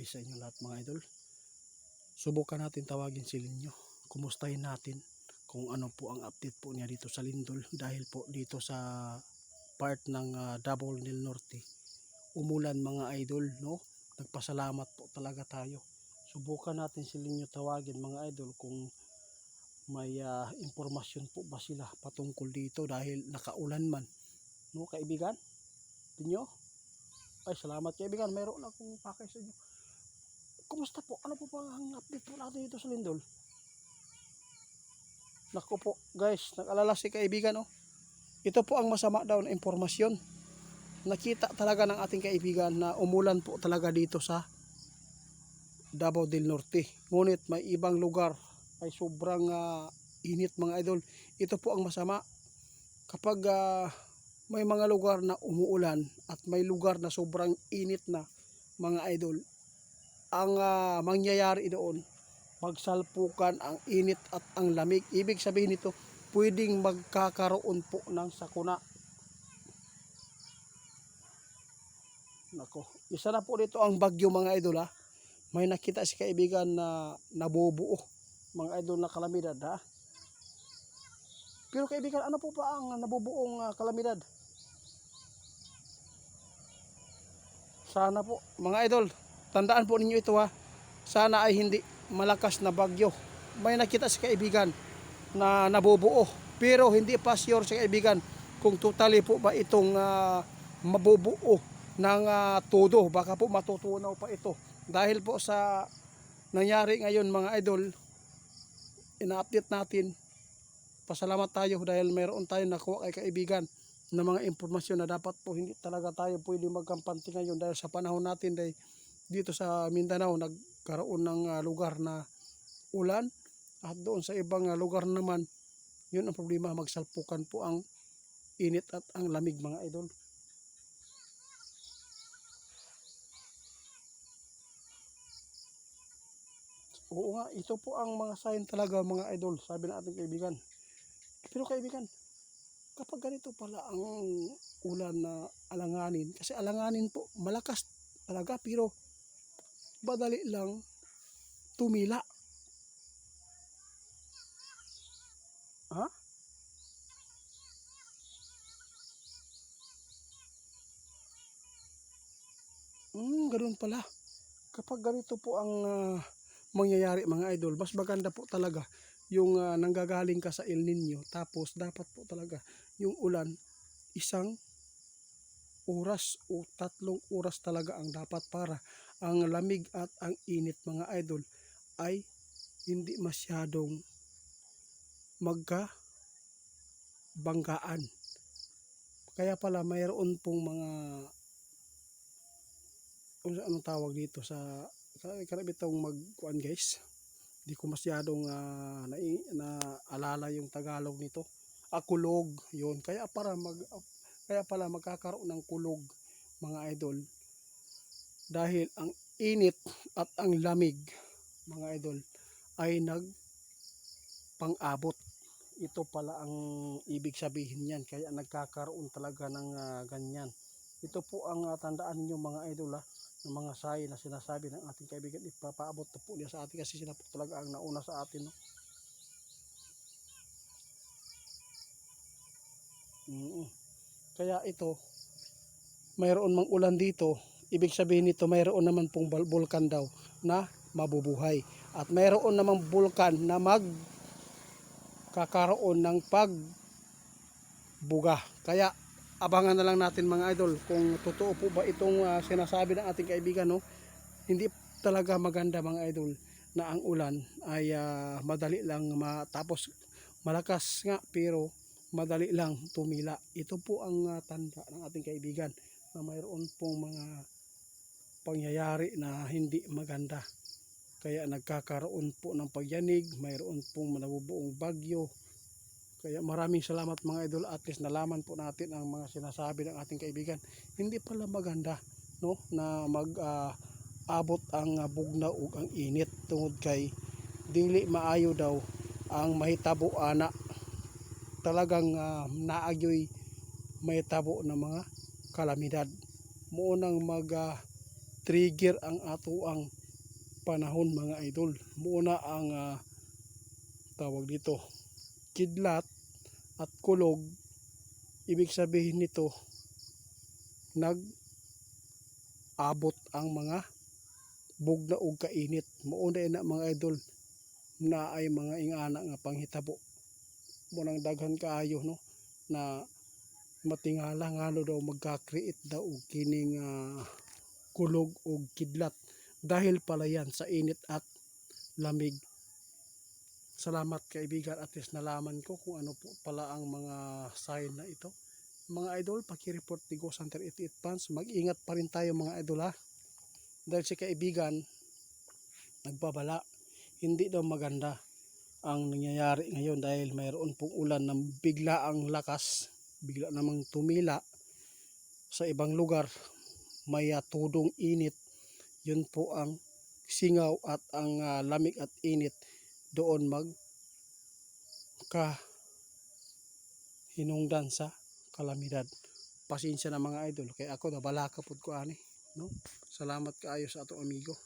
gabi sa inyo lahat mga idol. Subukan natin tawagin si Linyo. Kumustahin natin kung ano po ang update po niya dito sa Lindol. Dahil po dito sa part ng Davao del Norte, umulan mga idol, no? Nagpasalamat po talaga tayo. Subukan natin si Linyo tawagin mga idol kung may impormasyon po ba sila patungkol dito dahil nakaulan man. No, kaibigan? Linyo? Ay, salamat kaibigan. Mayroon akong pakay sa inyo. Kumusta po? Ano po ba ang update po natin dito sa Lindol? Naku po guys, nag-alala si kaibigan oh. Ito po ang masama daw na impormasyon. Nakita talaga ng ating kaibigan na umulan po talaga dito sa Davao del Norte. Ngunit may ibang lugar ay sobrang init mga idol. Ito po ang masama. Kapag may mga lugar na umuulan at may lugar na sobrang init na mga idol, ang mangyayari doon, magsalpukan ang init at ang lamig. Ibig sabihin nito, pwedeng magkakaroon po ng sakuna. Nako, isa na po dito ang bagyo mga idol ha. May nakita si kaibigan na nabubuo mga idol na kalamidad ha. Pero kaibigan, ano po pa ang nabubuong kalamidad? Sana po mga idol, tandaan po ninyo ito ha. Sana ay hindi malakas na bagyo. May nakita si kaibigan na nabubuo. Pero hindi pa sure si kaibigan kung totally po ba itong mabubuo ng todo. Baka po matutunaw pa ito. Dahil po sa nangyari ngayon mga idol, ina-update natin. Pasalamat tayo dahil mayroon tayong nakuha kay kaibigan na mga impormasyon na dapat po hindi talaga tayo pwede magkampante ngayon dahil sa panahon natin dahil dito sa Mindanao nagkaroon ng lugar na ulan at doon sa ibang lugar naman yun ang problema, magsalpukan po ang init at ang lamig mga idol. Oo nga, ito po ang mga sign talaga mga idol, sabi ng ating kaibigan. Pero kaibigan, kapag ganito pala ang ulan na alanganin, kasi alanganin po malakas talaga pero madali lang tumila. Ha? Ganoon pala. Kapag ganito po ang mangyayari mga idol, mas maganda po talaga yung nanggagaling ka sa El Nino, tapos dapat po talaga yung ulan isang oras o 3 oras talaga ang dapat para ang lamig at ang init mga idol ay hindi masyadong magkabanggaan. Kaya pala mayroon pong mga anong tawag dito sa karabitong magkuan guys. Hindi ko masyadong naalala yung Tagalog nito. Kulog, yun. Kaya pala magkakaroon ng kulog mga idol. Dahil ang init at ang lamig mga idol ay nagpang-abot. Ito pala ang ibig sabihin niyan. Kaya nagkakaroon talaga ng ganyan. Ito po ang tandaan ninyo mga idol ha, ng mga sign na sinasabi ng ating kaibigan. Ipapaabot na po niya sa atin kasi sila po talaga ang nauna sa atin. No? Kaya ito, mayroon mang ulan dito, ibig sabihin nito mayroon naman pong bulkan daw na mabubuhay. At mayroon namang bulkan na magkakaroon ng pagbuga. Kaya abangan na lang natin mga idol kung totoo po ba itong sinasabi ng ating kaibigan. No? Hindi talaga maganda mga idol na ang ulan ay madali lang matapos, malakas nga pero madali lang tumila. Ito po ang tanda ng ating kaibigan na mayroon pong mga pangyayari na hindi maganda. Kaya nagkakaroon po ng pagyanig, mayroon pong nabubuong bagyo. Kaya maraming salamat mga idol, at least nalaman po natin ang mga sinasabi ng ating kaibigan. Hindi pala maganda no, na abot ang bugnaw ug ang init tungod kay dili maayo daw ang mahitabo ana. Talagang naagyoy mahitabo ng mga kalamidad. Muunang trigger ang ato ang panahon mga idol. Muna ang tawag dito kidlat at kulog. Ibig sabihin nito nag-abot ang mga bugna og kainit. Mauna na mga idol na ay mga ingana nga panghitabo. Munang daghan kaayo no na matingala ngano daw magka-create daw og kining kulog og kidlat dahil pala yan sa init at lamig. Salamat kaibigan, at least nalaman ko kung ano po pala ang mga sign na ito. Mga idol, paki-report ni Ghost Hunter 88 fans. Mag-ingat pa rin tayo mga idol ha. Dahil si kaibigan nagbabala, hindi daw maganda ang nangyayari ngayon dahil mayroon pong ulan na bigla ang lakas, bigla namang tumila sa ibang lugar. May tudong init, yun po ang singaw at ang lamig at init doon hinungdan sa kalamidad. Pasensya na mga idol, kaya ako nabala ka pud ko ani, no? Salamat kaayo sa atong amigo.